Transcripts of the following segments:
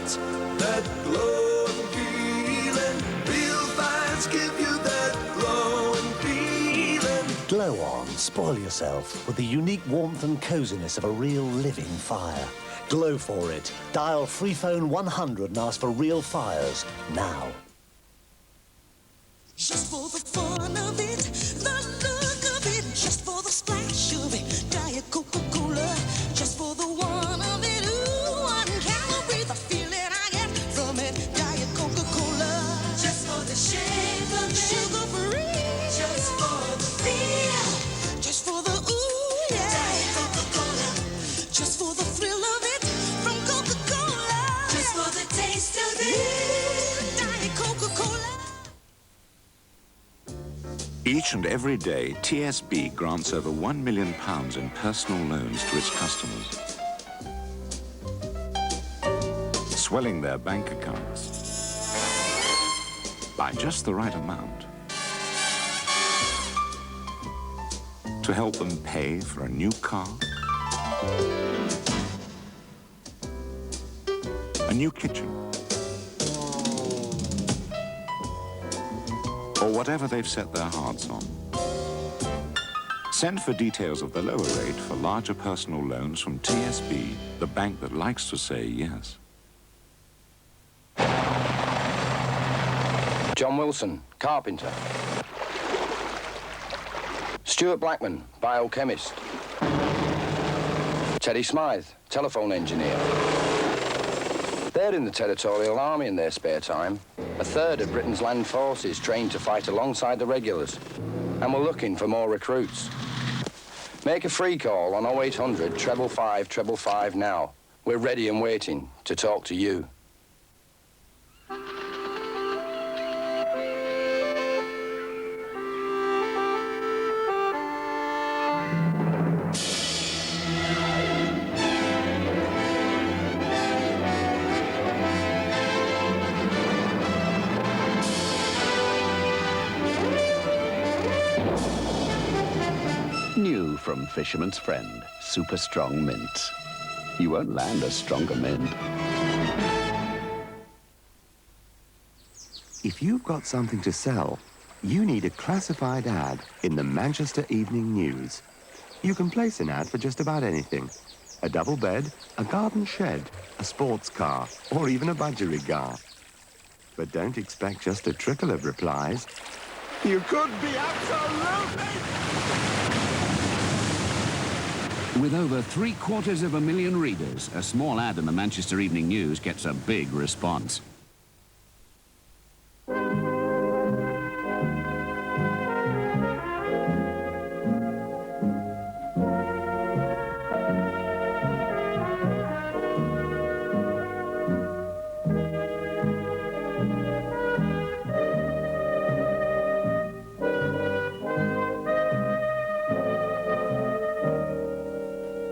it. That glowing feeling. Real fires give you that glowing feeling. Glow on, spoil yourself with the unique warmth and coziness of a real living fire. Glow for it. Dial free phone 100 and ask for real fires now. Just for the fun of it, the look of it, just for the splash of it, Diet Coca-Cola, just for the one of it, ooh, one calorie, the feeling I get from it, Diet Coca-Cola. Just for the shape of it, sugar-free, just for the feel, just for the ooh, yeah, Diet Coca-Cola, just for the thrill of it, from Coca-Cola, just for the taste of it, Diet Coca-Cola. Each and every day, TSB grants over £1 million in personal loans to its customers, swelling their bank accounts by just the right amount to help them pay for a new car, a new kitchen, or whatever they've set their hearts on. Send for details of the lower rate for larger personal loans from TSB, the bank that likes to say yes. John Wilson, carpenter. Stuart Blackman, biochemist. Teddy Smythe, telephone engineer. They're in the Territorial Army in their spare time. A third of Britain's land forces trained to fight alongside the regulars. And we're looking for more recruits. Make a free call on 0800 555 555 now. We're ready and waiting to talk to you. New from Fisherman's Friend, super strong mint. You won't land a stronger mint. If you've got something to sell, you need a classified ad in the Manchester Evening News. You can place an ad for just about anything. A double bed, a garden shed, a sports car, or even a budgerigar. But don't expect just a trickle of replies. You could be absolutely... With over 750,000 readers, a small ad in the Manchester Evening News gets a big response.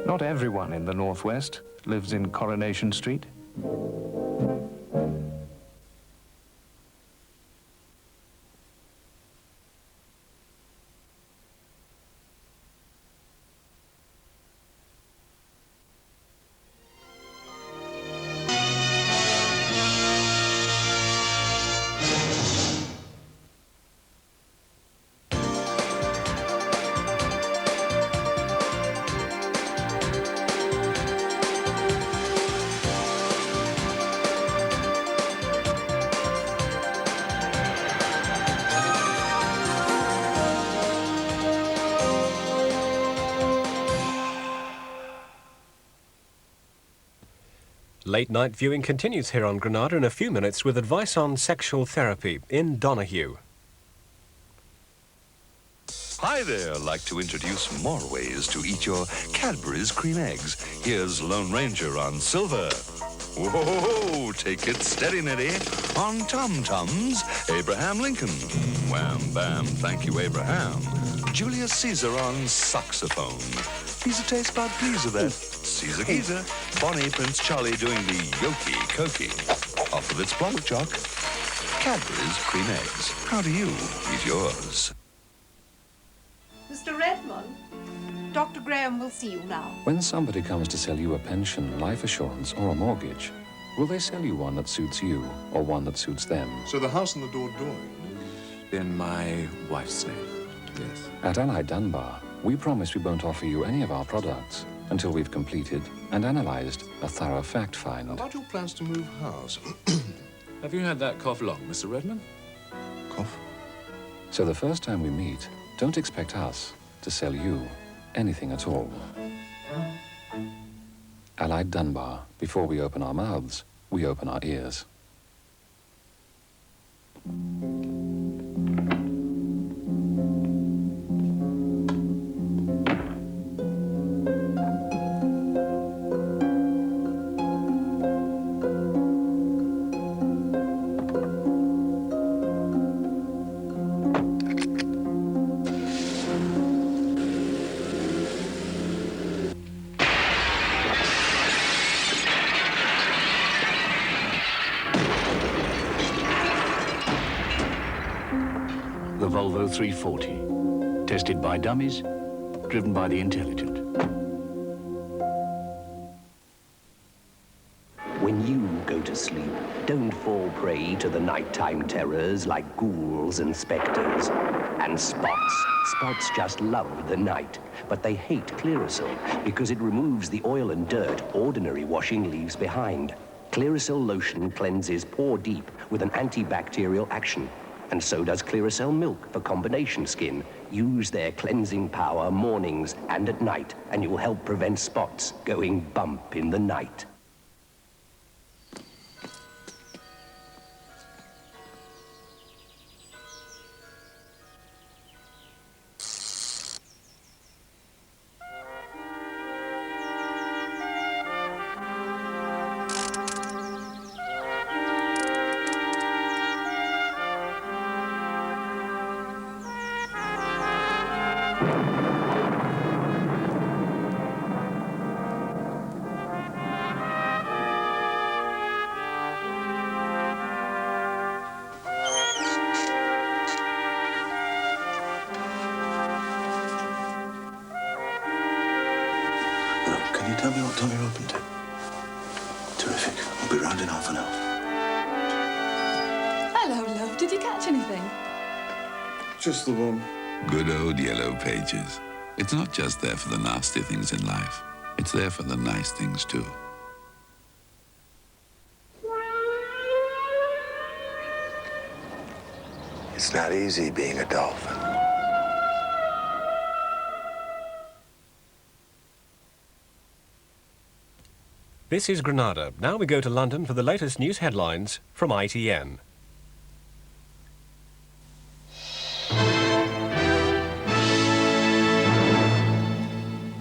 Not everyone in the Northwest lives in Coronation Street. Late night viewing continues here on Granada in a few minutes with advice on sexual therapy in Donahue. Hi there, like to introduce more ways to eat your Cadbury's cream eggs. Here's Lone Ranger on Silver. Whoa, take it steady, Neddy. On Tom-Toms, Abraham Lincoln. Wham, bam, thank you, Abraham. Julius Caesar on saxophone. He's a taste bud pleaser, that. Caesar Geezer. Bonnie Prince Charlie doing the Yoki Koki. Off of its block jock. Cadbury's cream eggs. How do you eat yours? Mr. Redmond, Dr. Graham will see you now. When somebody comes to sell you a pension, life assurance, or a mortgage, Will they sell you one that suits you or one that suits them? So the house and the door drawing is in my wife's name? Yes. At Allied Dunbar, we promise we won't offer you any of our products until we've completed and analysed a thorough fact find. About your plans to move house? Have you had that cough long, Mr. Redmond? Cough? So the first time we meet, don't expect us to sell you anything at all. Allied Dunbar, before we open our mouths, we open our ears. The Volvo 340, tested by dummies, driven by the intelligent. When you go to sleep, don't fall prey to the nighttime terrors like ghouls and specters. And spots. Spots just love the night, but they hate Clearasil because it removes the oil and dirt ordinary washing leaves behind. Clearasil lotion cleanses pore deep with an antibacterial action. And so does Clearasil milk for combination skin. Use their cleansing power mornings and at night, and you'll help prevent spots going bump in the night. Can you tell me what time you're open to? Terrific. I'll be round in half an hour. Hello, love. Did you catch anything? Just the one. Good old Yellow Pages. It's not just there for the nasty things in life. It's there for the nice things, too. It's not easy being a dolphin. This is Granada. Now we go to London for the latest news headlines from ITN.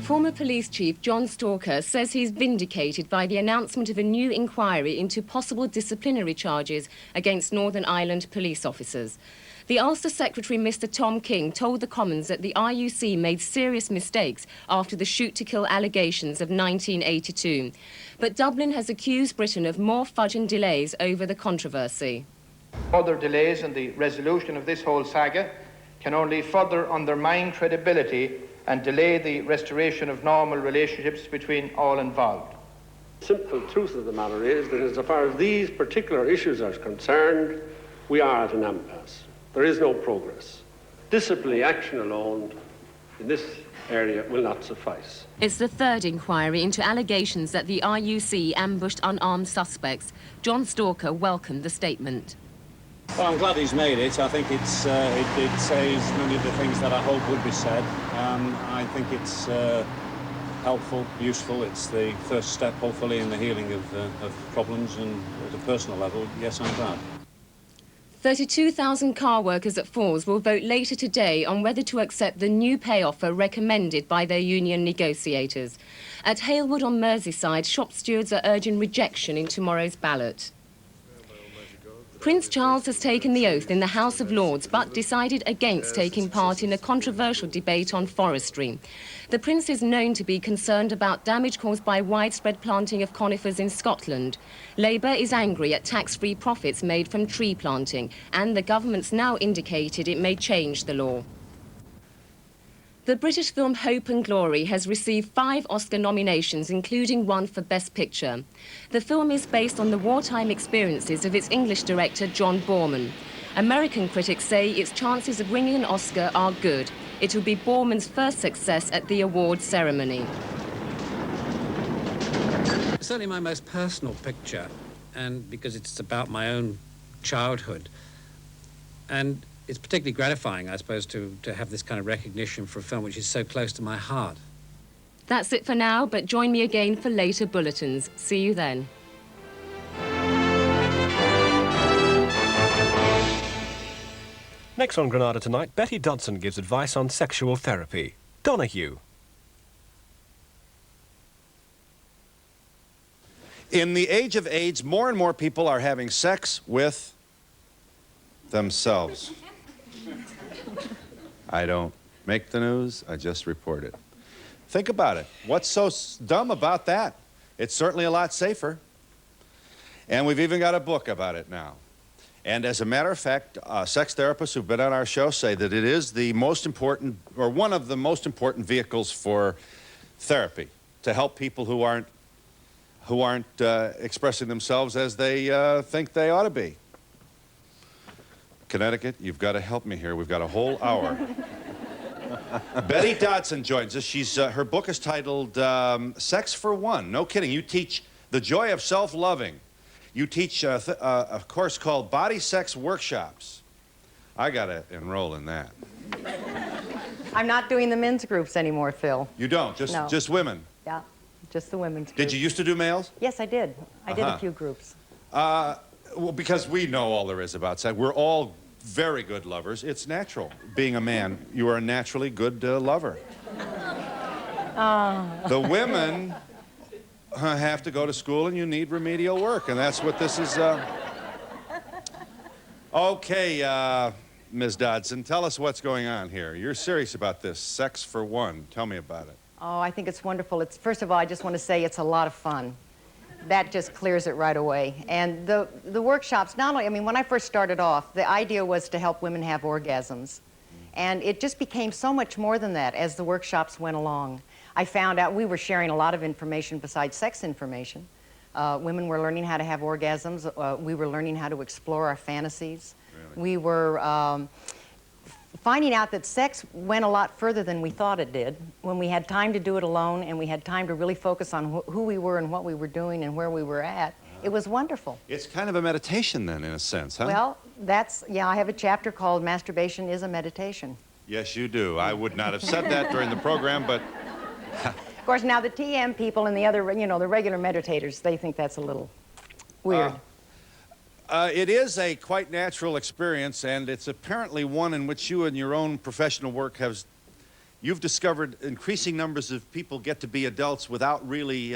Former police chief John Stalker says he's vindicated by the announcement of a new inquiry into possible disciplinary charges against Northern Ireland police officers. The Ulster Secretary, Mr. Tom King, told the Commons that the RUC made serious mistakes after the shoot-to-kill allegations of 1982. But Dublin has accused Britain of more fudge and delays over the controversy. Further delays in the resolution of this whole saga can only further undermine credibility and delay the restoration of normal relationships between all involved. The simple truth of the matter is that as far as these particular issues are concerned, we are at an impasse. There is no progress. Disciplinary action alone in this area will not suffice. It's the third inquiry into allegations that the RUC ambushed unarmed suspects. John Stalker welcomed the statement. Well, I'm glad he's made it. I think it says many of the things that I hope would be said. I think it's helpful, useful. It's the first step, hopefully, in the healing of problems, and at a personal level, yes, I'm glad. 32,000 car workers at Fors will vote later today on whether to accept the new pay offer recommended by their union negotiators. At Halewood on Merseyside, shop stewards are urging rejection in tomorrow's ballot. Prince Charles has taken the oath in the House of Lords, but decided against taking part in a controversial debate on forestry. The Prince is known to be concerned about damage caused by widespread planting of conifers in Scotland. Labour is angry at tax-free profits made from tree planting, and the government's now indicated it may change the law. The British film Hope and Glory has received 5 Oscar nominations, including one for Best Picture. The film is based on the wartime experiences of its English director, John Boorman. American critics say its chances of winning an Oscar are good. It will be Boorman's first success at the awards ceremony. It's certainly my most personal picture, and because it's about my own childhood. And it's particularly gratifying, I suppose, to have this kind of recognition for a film which is so close to my heart. That's it for now, but join me again for later bulletins. See you then. Next on Granada tonight, Betty Dodson gives advice on sexual therapy. Donahue. In the age of AIDS, more and more people are having sex with themselves. I don't make the news, I just report it. Think about it. What's so dumb about that? It's certainly a lot safer. And we've even got a book about it now. And as a matter of fact, sex therapists who've been on our show say that it is the most important, or one of the most important vehicles for therapy, to help people who aren't expressing themselves as they think they ought to be. Connecticut, you've got to help me here. We've got a whole hour. Betty Dodson joins us. She's, her book is titled Sex for One. No kidding. You teach the joy of self-loving. You teach a course called Body Sex Workshops. I got to enroll in that. I'm not doing the men's groups anymore, Phil. You don't? Just women? Yeah, just the women's groups. Did you used to do males? Yes, I did. I did a few groups. Well, because we know all there is about sex. We're all very good lovers. It's natural. Being a man, you are a naturally good lover. The women have to go to school and you need remedial work, and that's what this is. Okay, Ms. Dodson, tell us what's going on here. You're serious about this, Sex for One. Tell me about it. Oh, I think it's wonderful. First of all, I just want to say it's a lot of fun. That just clears it right away. And the workshops, not only, I mean, when I first started off, the idea was to help women have orgasms. And it just became so much more than that as the workshops went along. I found out we were sharing a lot of information besides sex information. Women were learning how to have orgasms. We were learning how to explore our fantasies. Really? We were finding out that sex went a lot further than we thought it did when we had time to do it alone and we had time to really focus on who we were and what we were doing and where we were at. It was wonderful. It's kind of a meditation then, in a sense, huh? Well, yeah, I have a chapter called Masturbation is a Meditation. Yes, you do. I would not have said that during the program, but... Of course, now the TM people and the other, you know, the regular meditators, they think that's a little weird. It is a quite natural experience, and it's apparently one in which you in your own professional work you've discovered increasing numbers of people get to be adults without really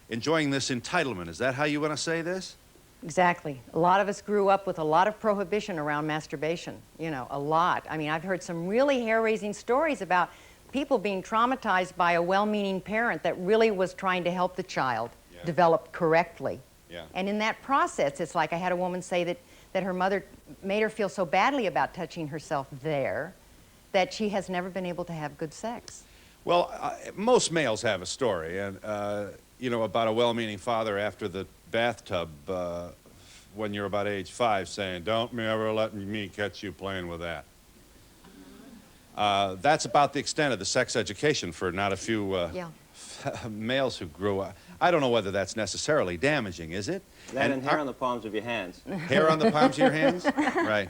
enjoying this entitlement. Is that how you want to say this? Exactly. A lot of us grew up with a lot of prohibition around masturbation, you know, a lot. I mean, I've heard some really hair-raising stories about people being traumatized by a well-meaning parent that really was trying to help the child develop correctly. Yeah. And in that process, it's like I had a woman say that her mother made her feel so badly about touching herself there that she has never been able to have good sex. Well, most males have a story, and you know, about a well-meaning father after the bathtub when you're about age 5 saying, "Don't ever let me catch you playing with that." That's about the extent of the sex education for not a few males who grew up. I don't know whether that's necessarily damaging, is it? That and hair on the palms of your hands. Hair on the palms of your hands? Right.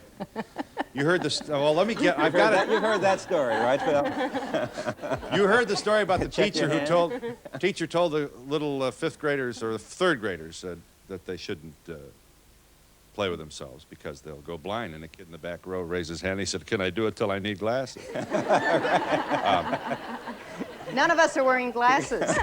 You heard this. Well, let me get. I've got it. You heard that story, right, Phil? You heard the story about the teacher who told the little 5th graders or 3rd graders that they shouldn't play with themselves because they'll go blind. And the kid in the back row raised his hand. And he said, "Can I do it till I need glasses?" None of us are wearing glasses.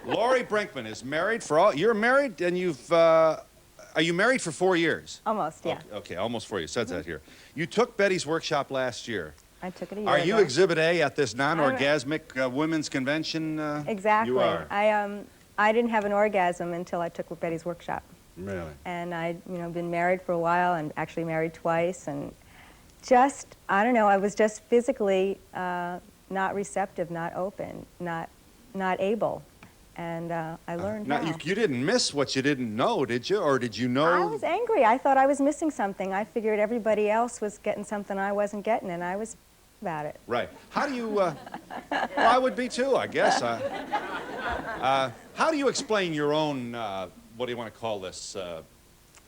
Laurie Brinkman is married for all. You're married, and you've. Are you married for 4 years? Almost, yeah. Okay, almost 4 years. Says that here. You took Betty's workshop last year. I took it a year Are ago. you Exhibit A at this non-orgasmic women's convention? Exactly. You are. I didn't have an orgasm until I took Betty's workshop. Really? And I'd been married for a while and actually married twice, and Just, I don't know, I was just physically not receptive, not open, not able. And I learned Now, how. you didn't miss what you didn't know, did you? Or did you know? I was angry. I thought I was missing something. I figured everybody else was getting something I wasn't getting, and I was about it. Right. How do you, well, I would be too, I guess. How do you explain your own, what do you want to call this,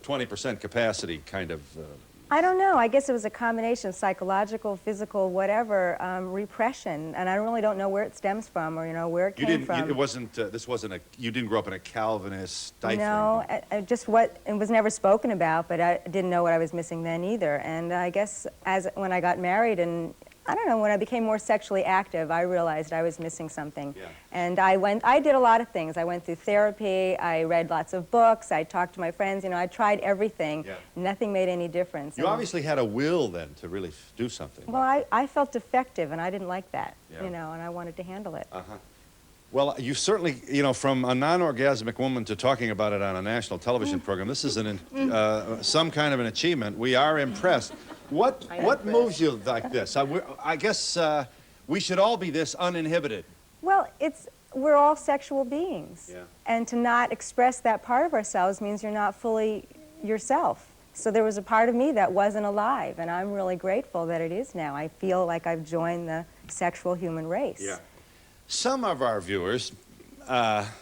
20% capacity kind of? I don't know. I guess it was a combination, psychological, physical, whatever, repression, and I really don't know where it stems from or, you know, where it came from. It wasn't, this wasn't a, you didn't grow up in a Calvinist stifling. No, just what, it was never spoken about, but I didn't know what I was missing then either. And I guess when I got married and, I don't know, when I became more sexually active, I realized I was missing something. Yeah. And I did a lot of things. I went through therapy, I read lots of books, I talked to my friends, you know, I tried everything. Yeah. Nothing made any difference. You obviously had a will then to really do something. Well, I felt defective, and I didn't like that, Yeah. you know, and I wanted to handle it. Uh-huh. Well, you certainly, you know, from a non-orgasmic woman to talking about it on a national television program, this is some kind of an achievement. We are impressed. What moves you like this? I guess we should all be this uninhibited. Well, we're all sexual beings. Yeah. And to not express that part of ourselves means you're not fully yourself. So there was a part of me that wasn't alive, and I'm really grateful that it is now. I feel like I've joined the sexual human race. Yeah. Some of our viewers have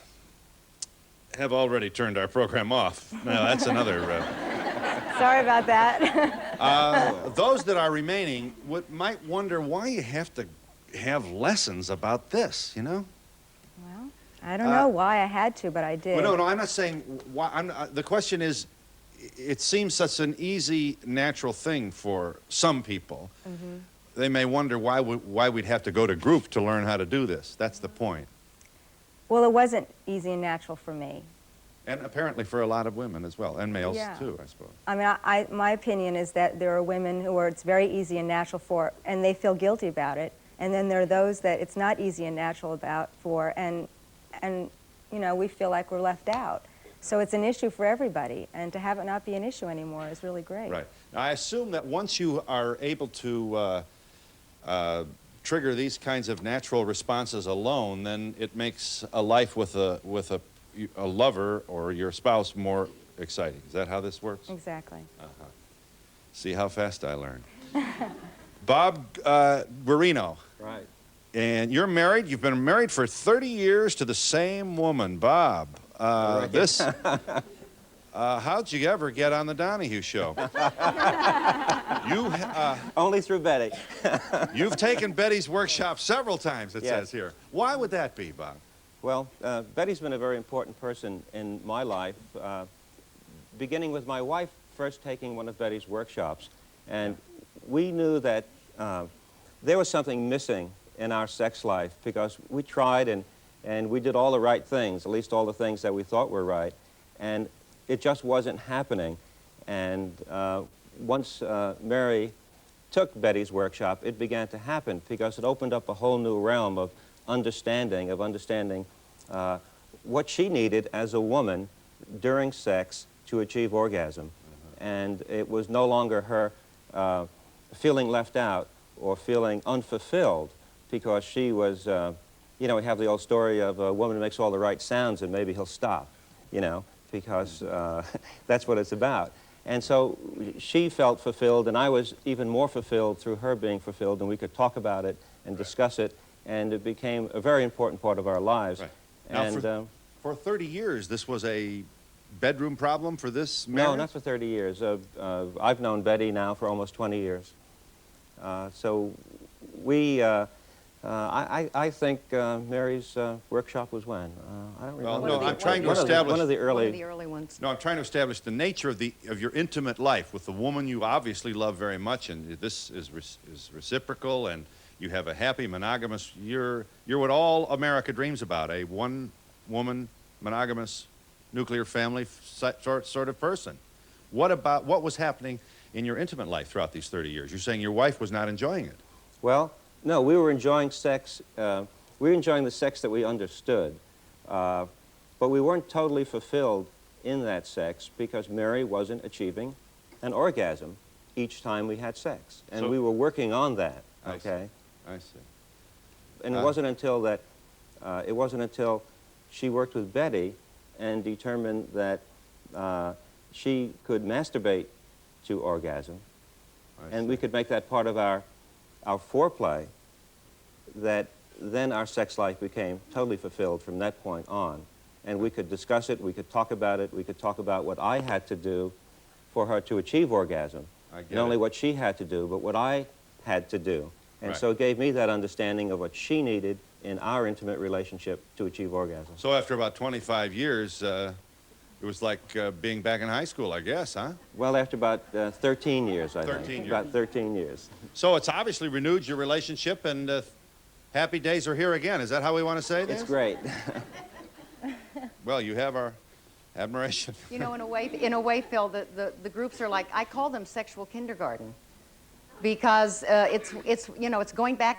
already turned our program off. Now, that's another... Sorry about that. Those that are remaining might wonder why you have to have lessons about this, you know? Well, I don't know why I had to, but I did. Well, no, I'm not saying why. The question is, it seems such an easy, natural thing for some people. Mm-hmm. They may wonder why we'd have to go to group to learn how to do this. That's the point. Well, it wasn't easy and natural for me. And apparently for a lot of women as well, and males Yeah. too, I suppose. I mean, my opinion is that there are women who it's very easy and natural for, and they feel guilty about it. And then there are those that it's not easy and natural for, and you know, we feel like we're left out. So it's an issue for everybody, and to have it not be an issue anymore is really great. Right. Now, I assume that once you are able to trigger these kinds of natural responses alone, then it makes a life with a lover or your spouse more exciting. Is that how this works? Exactly. Uh-huh. See how fast I learn. Bob Guarino. Right. And you're married. You've been married for 30 years to the same woman, Bob. How'd you ever get on the Donahue Show? Only through Betty. You've taken Betty's workshop several times, it Yes. says here. Why would that be, Bob? Well, Betty's been a very important person in my life, beginning with my wife first taking one of Betty's workshops. And we knew that there was something missing in our sex life because we tried and we did all the right things, at least all the things that we thought were right, and it just wasn't happening. And once Mary took Betty's workshop, it began to happen because it opened up a whole new realm of understanding what she needed as a woman during sex to achieve orgasm. And it was no longer her feeling left out or feeling unfulfilled because she was, you know, we have the old story of a woman who makes all the right sounds and maybe he'll stop, you know, because that's what it's about. And so she felt fulfilled, and I was even more fulfilled through her being fulfilled, and we could talk about it and discuss it, and it became a very important part of our lives. Right. Now, And for 30 years, this was a bedroom problem for this marriage? no, not for 30 years. I've known Betty now for almost 20 years. So we, I think Mary's workshop was when? I don't remember. Well, no, I'm trying to establish... One of the early ones. No, I'm trying to establish the nature of your intimate life with the woman you obviously love very much, and this is reciprocal, and you have a happy, monogamous... You're what all America dreams about, a one-woman, monogamous, nuclear family sort of person. What was happening in your intimate life throughout these 30 years? You're saying your wife was not enjoying it. Well, no, we were enjoying sex. We were enjoying the sex that we understood. But we weren't totally fulfilled in that sex because Mary wasn't achieving an orgasm each time we had sex. And So- we were working on that, I see. okay? I see. And it wasn't until that, it wasn't until she worked with Betty and determined that she could masturbate to orgasm, and we could make that part of our foreplay, that then our sex life became totally fulfilled from that point on. And we could discuss it, we could talk about it, we could talk about what I had to do for her to achieve orgasm. Not only what she had to do, but what I had to do. And Right. so it gave me that understanding of what she needed in our intimate relationship to achieve orgasm. So after about 25 years, it was like being back in high school, I guess, huh? Well, after about 13 years, I 13 think. years. About 13 years. So it's obviously renewed your relationship, and happy days are here again. Is that how we want to say this? It's great. Well, you have our admiration. You know, in a way, Phil, the groups are like, I call them sexual kindergarten, because it's going back